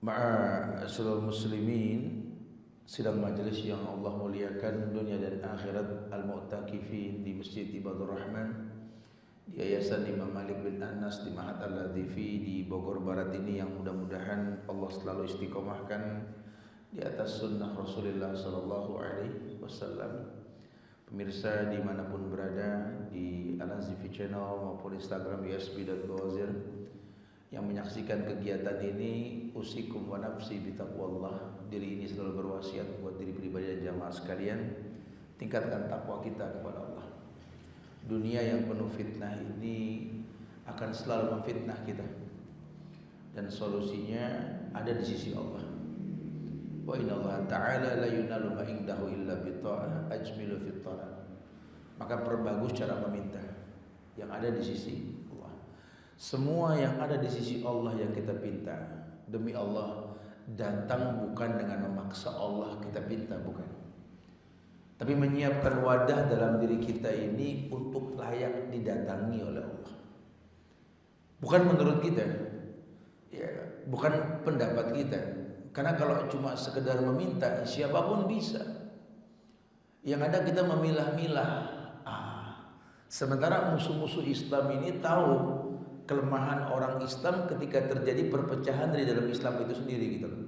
Ma'asyiral muslimin, sidang majelis yang Allah muliakan dunia dan akhirat, al-mu'takifin di Masjid Ibadur Rahman di Yayasan Imam Malik bin Anas di Mahat Al-Latifi di Bogor Barat ini, yang mudah-mudahan Allah selalu istiqomahkan di atas sunnah Rasulullah sallallahu alaihi wasallam. Pemirsa dimanapun berada di Al-Nazifi Channel maupun Instagram YSB.Bawazir yang menyaksikan kegiatan ini, usikum wa nafsi bitaqwallah. Diri ini selalu berwasiat buat diri pribadi dan jamaah sekalian, tingkatkan takwa kita kepada Allah. Dunia yang penuh fitnah ini akan selalu memfitnah kita, dan solusinya ada di sisi Allah. Wa inna Allah ta'ala la yunalu ma indahu illa bita'ah ajmilu fit talab. Maka perbagus cara meminta yang ada di sisi Allah. Semua yang ada di sisi Allah yang kita pinta, demi Allah, datang bukan dengan memaksa Allah kita pinta, bukan, tapi menyiapkan wadah dalam diri kita ini untuk layak didatangi oleh Allah. Bukan menurut kita, ya, bukan pendapat kita. Karena kalau cuma sekedar meminta, siapapun bisa. Yang ada kita memilah-milah. Sementara musuh-musuh Islam ini tahu kelemahan orang Islam ketika terjadi perpecahan dari dalam Islam itu sendiri, gitu loh.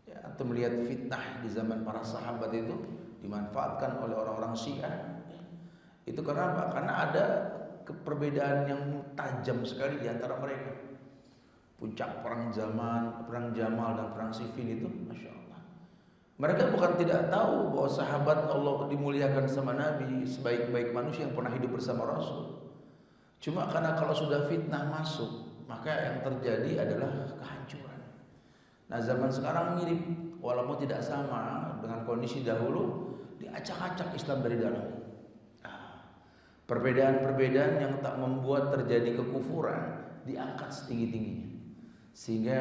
Ya, atau melihat fitnah di zaman para sahabat itu dimanfaatkan oleh orang-orang Syiah. Itu karena apa? Karena ada perbedaan yang tajam sekali di antara mereka. Puncak perang Jamal dan perang Siffin itu, masya Allah. Mereka bukan tidak tahu bahwa sahabat Allah dimuliakan sama Nabi, sebaik-baik manusia yang pernah hidup bersama Rasul. Cuma karena kalau sudah fitnah masuk, maka yang terjadi adalah kehancuran. Nah, zaman sekarang mirip, walaupun tidak sama dengan kondisi dahulu, diacak-acak Islam dari dalam. Perbedaan-perbedaan yang tak membuat terjadi kekufuran diangkat setinggi-tingginya. Sehingga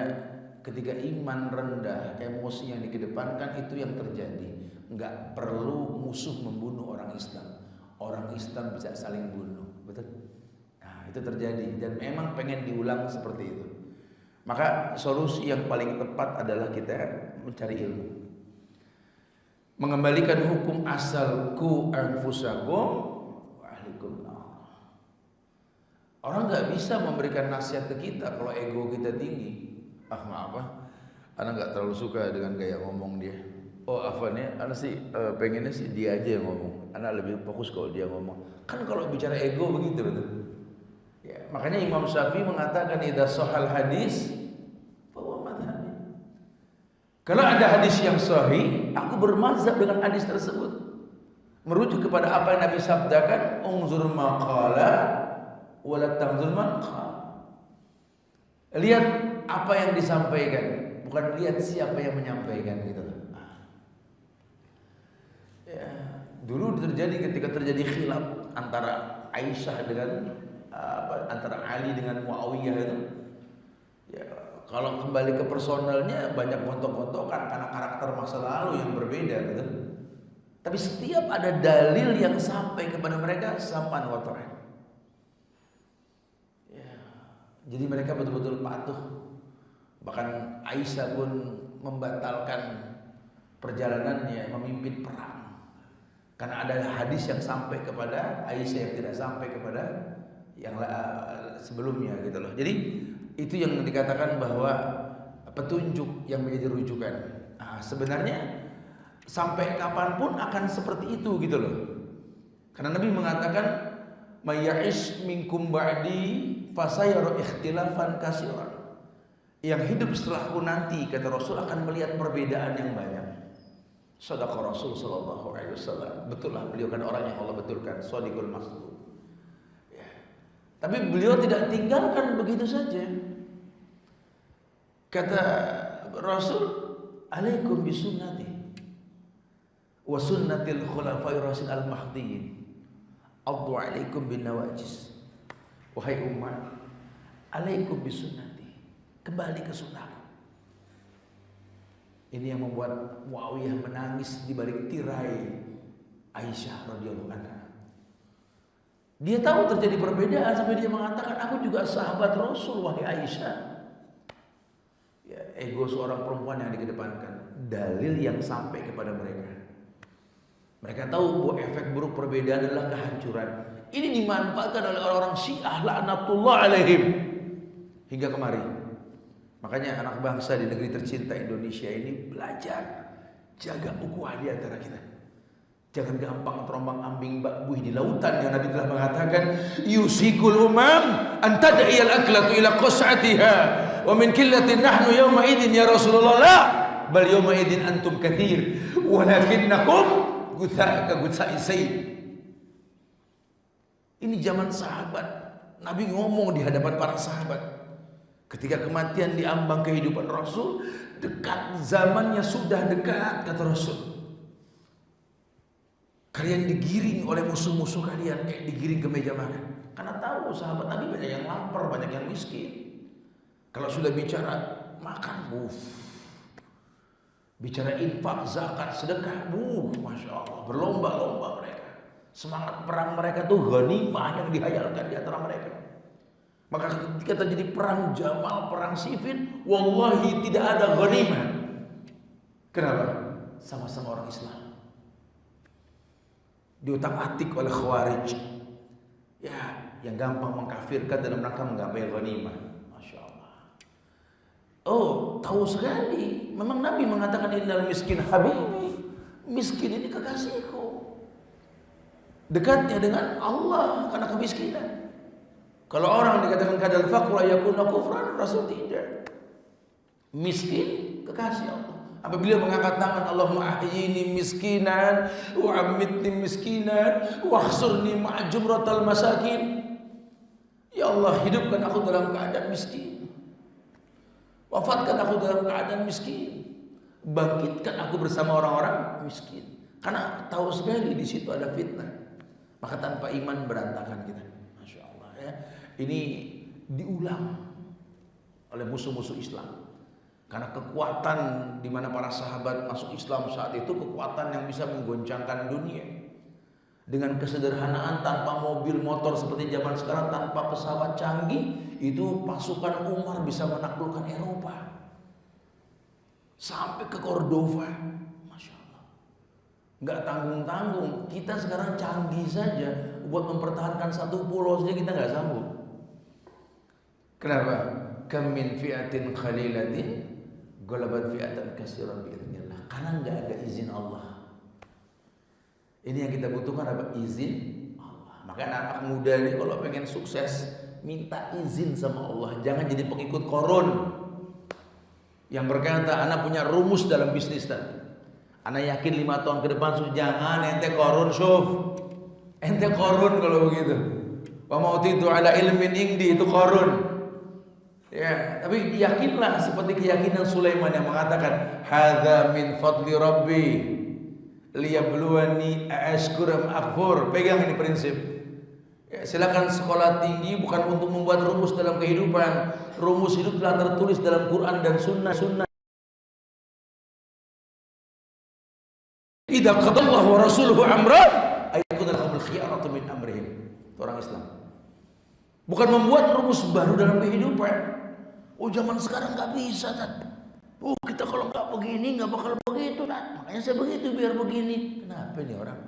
ketika iman rendah, emosi yang dikedepankan, itu yang terjadi. Enggak perlu musuh membunuh orang Islam. Orang Islam bisa saling bunuh, betul? Itu terjadi, dan memang pengen diulang seperti itu. Maka solusi yang paling tepat adalah kita mencari ilmu, mengembalikan hukum asal ku anfusakum wa ahlikum nar. Orang nggak bisa memberikan nasihat ke kita kalau ego kita tinggi. Maaf, anak nggak terlalu suka dengan gaya ngomong dia. Afannya, anak sih pengennya sih dia aja yang ngomong. Anak lebih fokus kalau dia ngomong. Kan kalau bicara ego begitu, betul. Ya, makanya Imam Syafi'i mengatakan idza shahal hadis fa huwa madhhabi. Kalau ada hadis yang sahih, aku bermazhab dengan hadis tersebut. Merujuk kepada apa yang Nabi sabdakan, unzur ma qala wa la tanzur man qala. Lihat apa yang disampaikan, bukan lihat siapa yang menyampaikan, gitu. Ya, dulu terjadi ketika terjadi khilaf antara Aisyah dengan antara Ali dengan Muawiyah itu, ya, kalau kembali ke personalnya banyak gontok-gontokan karena karakter masa lalu yang berbeda, gitu. Tapi setiap ada dalil yang sampai kepada mereka sampan wa ta'an. Ya, jadi mereka betul-betul patuh. Bahkan Aisyah pun membatalkan perjalanannya memimpin perang karena ada hadis yang sampai kepada Aisyah yang tidak sampai kepada yang sebelumnya, gitu loh. Jadi itu yang dikatakan bahwa petunjuk yang menjadi rujukan. Sebenarnya sampai kapanpun akan seperti itu, gitu loh. Karena Nabi mengatakan mayya'ish minkum ba'di fasayara ikhtilafan katsiran. Yang hidup setelahku nanti, kata Rasul, akan melihat perbedaan yang banyak. Shadaqa Rasul sallallahu alaihi wasallam. Betullah beliau kan orang yang Allah betulkan, shadiqul masduq. Tapi beliau tidak tinggalkan begitu saja. Kata Rasul, alaikum bisunnati wa sunnatil khulafai rasyidin al-mahdiyyin. Addu alaikum bin nawajis. Wahai umat, alaikum bisunnati. Kembali ke sunnahku. Ini yang membuat Muawiyah menangis di balik tirai Aisyah radhiyallahu anha. Dia tahu terjadi perbedaan sampai dia mengatakan, aku juga sahabat Rasul wahai Aisyah. Ya, ego seorang perempuan yang dikedepankan, dalil yang sampai kepada mereka. Mereka tahu bahwa efek buruk perbedaan adalah kehancuran. Ini dimanfaatkan oleh orang-orang Syiah laknatullah alaihim hingga kemari. Makanya anak bangsa di negeri tercinta Indonesia ini belajar jaga ukhuwah di antara kita. Jangan gampang terombang-ambing bak buih di lautan yang Nabi telah mengatakan, yusikul umam an tad'iyal aklatu ila qas'atiha wa min qillatin nahnu yawma idzin ya Rasulullah la bal yawma idzin antum katsir walakinnakum gutsa'a gutsa'i sayy. Ini zaman sahabat. Nabi ngomong di hadapan para sahabat. Ketika kematian diambang kehidupan Rasul, dekat zamannya sudah dekat kata Rasul. Kalian digiring oleh musuh-musuh kalian kayak digiring ke meja makan. Karena tahu sahabat Nabi banyak yang lapar, banyak yang miskin. Kalau sudah bicara makan, bicara infak, zakat, sedekah, masya Allah, berlomba-lomba mereka. Semangat perang mereka tuh ghanimah yang dihayalkan di antara mereka. Maka ketika terjadi perang Jamal, perang Siffin, wallahi tidak ada ghanimah. Kenapa? Sama-sama orang Islam. Diutak-atik oleh Khawarij. Ya, yang gampang mengkafirkan dalam rangka menggapai ghanimah. Masya Allah. Oh, tahu sekali. Memang Nabi mengatakan innal miskin habibi. Miskin ini kekasihku. Dekatnya dengan Allah karena kemiskinan. Kalau orang dikatakan kadal faqra yakuna kufran, Rasul tidak. Miskin kekasih Allah. Apabila mengangkat tangan, Allahumma ahyini miskinan wa amitni miskinan wa khsurni ma'a jumratal masakin. Ya Allah, hidupkan aku dalam keadaan miskin. Wafatkan aku dalam keadaan miskin. Bangkitkan aku bersama orang-orang miskin. Karena tahu sekali di situ ada fitnah. Maka tanpa iman berantakan kita. Masya Allah ya. Ini diulang oleh musuh-musuh Islam. Karena kekuatan di mana para sahabat masuk Islam saat itu kekuatan yang bisa menggoncangkan dunia. Dengan kesederhanaan tanpa mobil motor seperti zaman sekarang, tanpa pesawat canggih, itu pasukan Umar bisa menaklukkan Eropa. Sampai ke Cordova. Masya Allah. Nggak tanggung-tanggung. Kita sekarang canggih saja. Buat mempertahankan satu pulau saja kita nggak sanggup. Kenapa? Kam min fi'atin khalilatin ghalabat fi'atan katsiran bi'idznillah. Karena enggak ada izin Allah. Ini yang kita butuhkan apa? Izin Allah. Maka anak muda ini kalau pengen sukses, minta izin sama Allah. Jangan jadi pengikut korun yang berkata, anak punya rumus dalam bisnis tadi. Anak yakin 5 tahun ke depan sudah. Jangan ente korun, syuf. Ente korun kalau begitu. Wa ma'utitu ala ilmin indi, itu korun. Ya, tapi yakinlah seperti keyakinan Sulaiman yang mengatakan hadza min fadli rabbi liyabluwani ashkur am akfur. Pegang ini prinsip. Ya, silakan sekolah tinggi bukan untuk membuat rumus dalam kehidupan. Rumus hidup telah tertulis dalam Quran dan sunnah. Idza qadallahu wa rasuluhu amran ayakun lahumul khiyaratu min amrihim. Itu orang Islam. Bukan membuat rumus baru dalam kehidupan. Oh, zaman sekarang nggak bisa, Tat. Oh, kita kalau nggak begini nggak bakal begitu, Tat. Makanya saya begitu biar begini. Kenapa nih orang?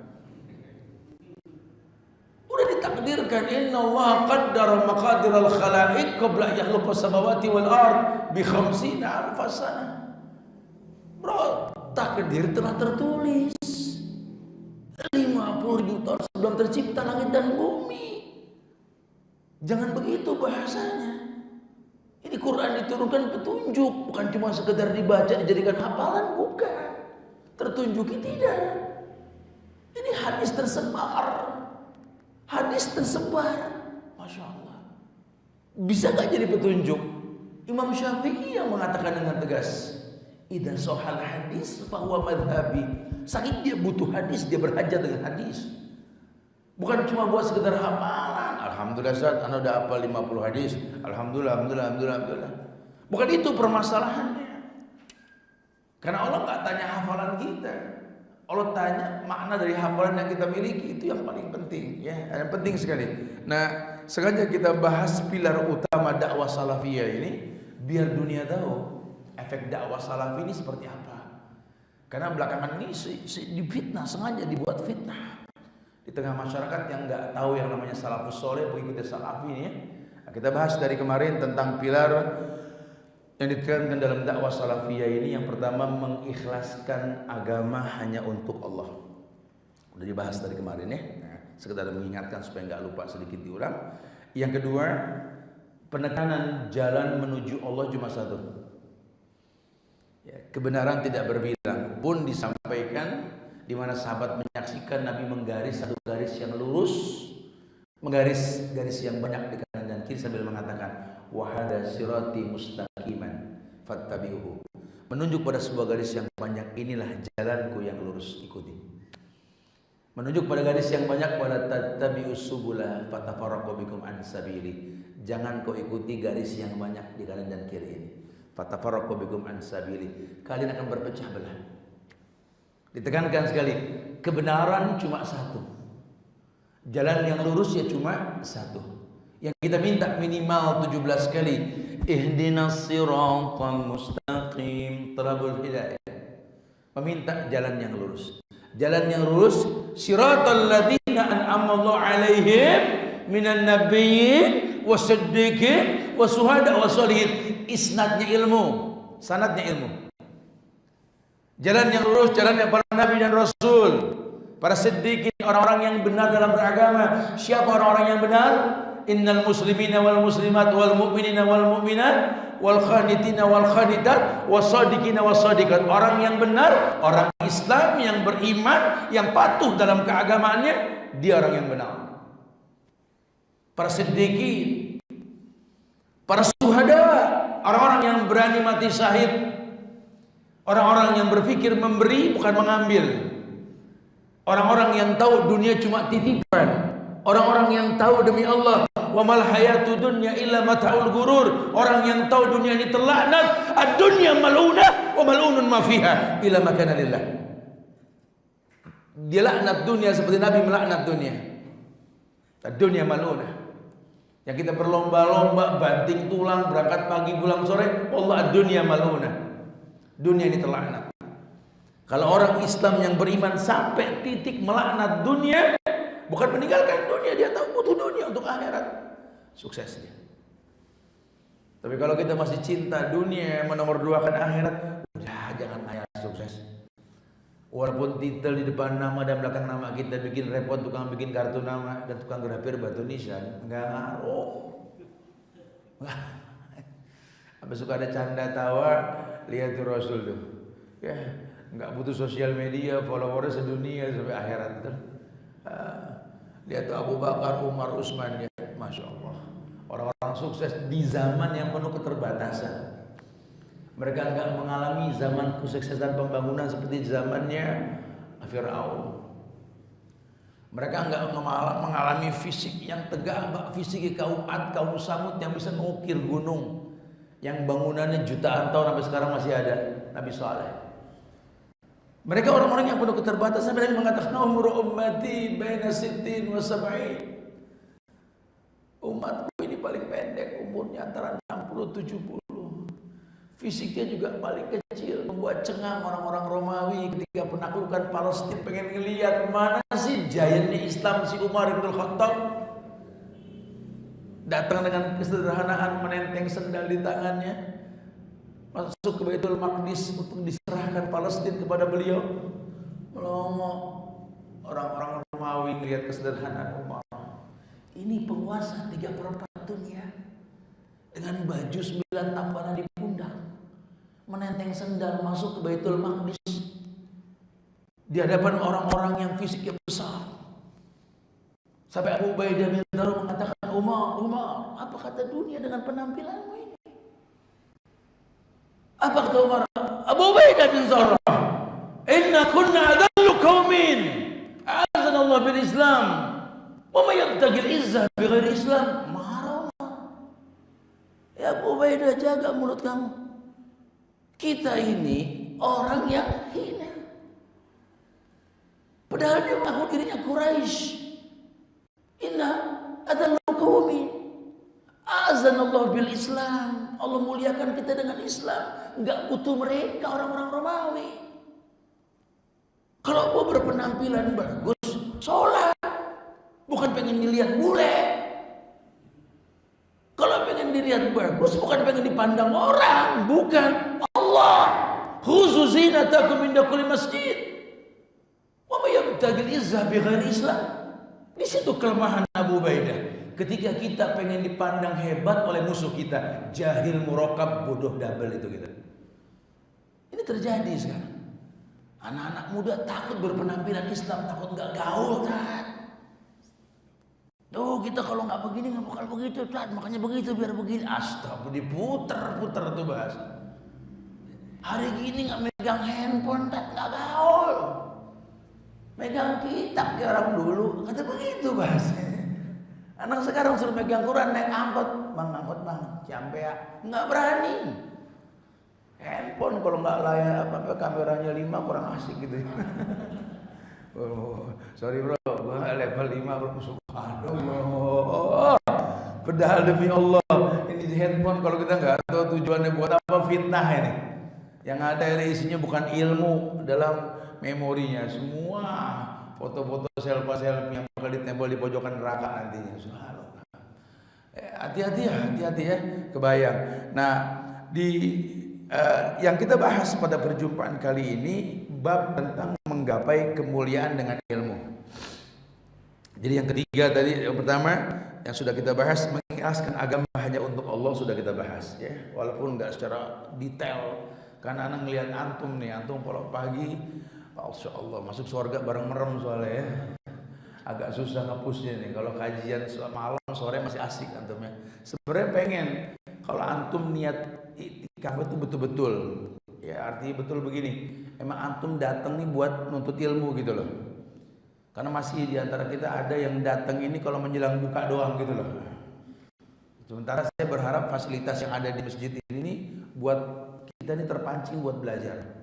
Udah ditakdirkan, innallaha qaddara maqadiral khalaiq qabla yakhluqas samawati wal ard bi 50 alf sana. Bro, takdir telah tertulis 50.000 tahun sebelum tercipta langit dan bumi. Jangan begitu bahasanya. Ini Quran diturunkan petunjuk, bukan cuma sekedar dibaca dijadikan hafalan, bukan. Tertunjuki tidak. Ini hadis tersebar. Masya Allah. Bisa gak jadi petunjuk? Imam Syafi'i yang mengatakan dengan tegas, idza sahal hadis fa huwa madhhabi. Saking dia butuh hadis, dia berhajat dengan hadis. Bukan cuma buat sekedar hafalan. Alhamdulillah Ustaz, ana udah hafal 50 hadis. Alhamdulillah. Bukan itu permasalahannya. Karena Allah nggak tanya hafalan kita. Allah tanya makna dari hafalan yang kita miliki, itu yang paling penting, ya, yang penting sekali. Nah, sengaja kita bahas pilar utama dakwah salafiyah ini biar dunia tahu efek dakwah salafi ini seperti apa. Karena belakangan ini difitnah, sengaja dibuat fitnah di tengah masyarakat yang nggak tahu yang namanya salafus soleh, pengikut salafi ini, ya. Nah, kita bahas dari kemarin tentang pilar yang ditekankan dalam dakwah salafiyah ini. Yang pertama, mengikhlaskan agama hanya untuk Allah. Udah dibahas dari kemarin, ya. Nah, sekedar mengingatkan supaya nggak lupa, sedikit diulang. Yang kedua, penekanan jalan menuju Allah cuma satu. Ya, kebenaran tidak berbilang, pun disampaikan di mana sahabat menyaksikan Nabi menggaris satu garis yang lurus, menggaris garis yang banyak di kanan dan kiri sambil mengatakan, wahada sirati mustaqiman fattabi'uhu. Menunjuk pada sebuah garis yang banyak, inilah jalanku yang lurus, ikuti. Menunjuk pada garis yang banyak, wala tattabi'us subula fatafarraqu bikum an sabili. Jangan kau ikuti garis yang banyak di kanan dan kiri ini. Fatafarraqu bikum an sabili. Kalian akan berpecah belah. Ditekankan sekali, kebenaran cuma satu. Jalan yang lurus ya cuma satu. Yang kita minta minimal 17 kali, ihdinas siratal mustaqim, talabul hidayah. Meminta jalan yang lurus. Jalan yang lurus, siratal ladzina an'ama Allah 'alaihim minan nabiyyin wasiddiqin wasuhada wasolihin. Isnadnya ilmu, sanadnya ilmu. Jalan yang lurus, jalan yang para nabi dan rasul, para siddiqin, orang-orang yang benar dalam beragama. Siapa orang-orang yang benar? Innal muslimina wal muslimat wal mu'minina wal mu'minat wal khanitina wal khanitat wasadiqina wasadiqat. Orang yang benar, orang Islam yang beriman, yang patuh dalam keagamaannya, dia orang yang benar. Para siddiqin, para syuhada, orang-orang yang berani mati syahid, orang-orang yang berpikir memberi bukan mengambil, orang-orang yang tahu dunia cuma titipan, orang-orang yang tahu demi Allah, wa mal hayatu dunya illa mata'ul gurur, orang yang tahu dunia ini terlaknat, ad-dunya mal'unah wa mal'unun ma fiha illa ma kana lillah. Dia laknat dunia seperti Nabi melaknat dunia. Ad-dunya mal'unah. Yang kita berlomba-lomba banting tulang, berangkat pagi pulang sore, Allah ad-dunya mal'unah. Dunia ini terlaknat. Kalau orang Islam yang beriman sampai titik melaknat dunia, bukan meninggalkan dunia, dia tahu butuh dunia untuk akhirat, sukses dia. Tapi kalau kita masih cinta dunia, menomorduakan akhirat, udah jangan ayat sukses. Walaupun titel di depan nama dan belakang nama kita bikin repot, tukang bikin kartu nama dan tukang grafir batu nisan, nggak ngaruh. Sampai suka ada canda tawa, lihat tuh Rasul tuh, ya nggak butuh sosial media, followernya sedunia sampai akhirat tuh. Lihat tuh Abu Bakar, Umar, Utsman, ya, masya Allah, orang-orang sukses di zaman yang penuh keterbatasan. Mereka nggak mengalami zaman kesuksesan pembangunan seperti zamannya Fir'aun. Mereka nggak mengalami fisik yang tegak, fisik kaum Ad, kaum Samud yang bisa mengukir gunung, yang bangunannya jutaan tahun sampai sekarang masih ada. Nabi Saleh. Mereka orang-orang yang penuh keterbatasan. Mereka mengatakan umur ummati baina sittin wa sab'in. Umatku ini paling pendek umurnya, antara 60-70. Fisiknya juga paling kecil, membuat cengang orang-orang Romawi ketika penaklukan Palestina. Pengen ngelihat mana sih giantnya Islam, si Umar bin Khattab. Datang dengan kesederhanaan, menenteng sendal di tangannya, masuk ke Baitul Maqdis untuk diserahkan Palestina kepada beliau. Melongo. Orang-orang Romawi melihat kesederhanaan Umar. Ini penguasa 3/4 dunia dengan baju 9 tambalan di pundak, menenteng sendal masuk ke Baitul Maqdis di hadapan orang-orang yang fisiknya besar. Sampai Abu Ubaidah bin Jarrah mengatakan, Umar, apa kata dunia dengan penampilanmu ini? Apa kata Umar? Abu Ubaidah bin Zarrah, inna kunna adallu qaumin a'azzana Allah bil Islam wa may yabtaghi al-izzah bighairi Islam. Marah. Ya Abu Ubaidah, jaga mulut kamu. Kita ini orang yang hina. Padahal dia mengaku dirinya Quraisy. Inna adallu qaumin a'azzana Allah bil Islam. Allah muliakan kita dengan Islam. Enggak butuh mereka orang-orang Romawi. Kalau gua berpenampilan bagus, sholat. Bukan pengen dilihat bule. Kalau pengen dilihat bagus, bukan pengen dipandang orang. Bukan. Allah. Khuzu zinatakum inda kulli masjid. Wa may yabtaghil izzah bighairi Islam. Di situ kelemahan Abu Ubaidah. Ketika kita pengen dipandang hebat oleh musuh kita, jahil murokab, bodoh double itu kita. Ini terjadi sekarang. Anak-anak muda takut berpenampilan Islam, takut nggak gaul, Tat. Tuh kita kalau nggak begini nggak bakal begitu, Tat. Makanya begitu biar begini. Astaga, diputer-puter tuh bahasa. Hari gini nggak megang handphone, Tat, nggak gaul. Megang kitab kayak orang dulu, kata begitu bahasanya. Anak sekarang suruh megang Quran naik angkot, angkot Ciampea, nggak berani. Handphone kalau nggak layar apa kameranya 5 kurang asik gitu. Oh, sorry bro, gua level 5 bro, subhanallah. Padahal demi Allah, ini handphone kalau kita nggak tahu tujuannya buat apa, fitnah ini. Yang ada isinya bukan ilmu dalam memorinya, semua foto-foto selfie yang bakal ditempel di pojokan neraka nantinya. Subhanallah. Hati-hati ya, kebayang. Nah, yang kita bahas pada perjumpaan kali ini bab tentang menggapai kemuliaan dengan ilmu. Jadi yang ketiga tadi, yang pertama yang sudah kita bahas, mengikhlaskan agama hanya untuk Allah, sudah kita bahas ya. Walaupun nggak secara detail, karena anak ngelihat antum nih, antum kalau pagi Masya Allah, masuk surga bareng merem soalnya ya. Agak susah ngepusnya nih. Kalau kajian malam, sore masih asik antumnya. Sebenarnya pengen kalau antum niat iktikaf itu betul-betul. Ya artinya betul begini. Emang antum datang nih buat nuntut ilmu gitu loh. Karena masih di antara kita ada yang datang ini kalau menjelang buka doang gitu loh. Sementara saya berharap fasilitas yang ada di masjid ini buat kita ini terpancing buat belajar.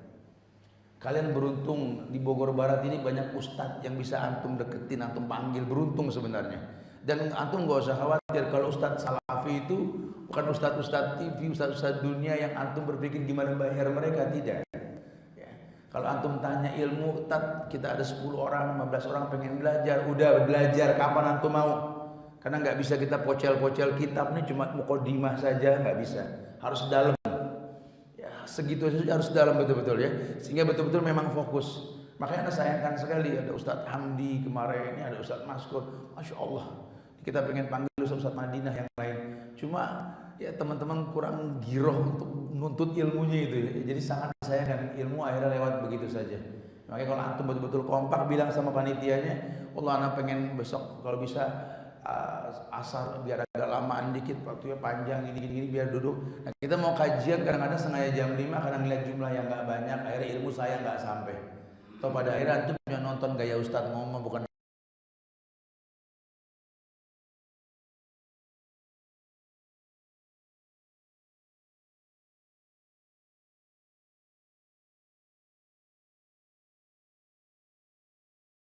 Kalian beruntung di Bogor Barat ini banyak ustadz yang bisa antum deketin, antum panggil, beruntung sebenarnya. Dan antum gak usah khawatir kalau ustadz salafi itu bukan ustadz-ustadz TV, ustadz-ustadz dunia yang antum berpikir gimana bayar mereka, tidak. Ya. Kalau antum tanya ilmu, kita ada 10 orang, 15 orang pengen belajar, udah belajar kapan antum mau. Karena nggak bisa kita pocel-pocel kitab nih cuma muqaddimah saja, nggak bisa, harus dalam. Segitu saja harus dalam betul-betul ya, sehingga betul-betul memang fokus. Makanya sayangkan sekali ada Ustadz Hamdi kemarin, ini ada Ustadz Maskur, Masya Allah kita pengen panggil Ustadz Madinah yang lain, cuma ya teman-teman kurang giroh untuk nuntut ilmunya itu ya. Jadi sangat sayangkan ilmu akhirnya lewat begitu saja. Makanya kalau antum betul-betul kompak bilang sama panitianya, Allah anak pengen besok kalau bisa asar biar agak lamaan dikit, waktunya panjang gini biar duduk. Nah, kita mau kajian kadang-kadang sengaja jam 5 karena ngeliat jumlah yang nggak banyak, akhirnya ilmu saya nggak sampai. Atau pada akhirnya antum yang nonton gaya ustadz ngomong bukan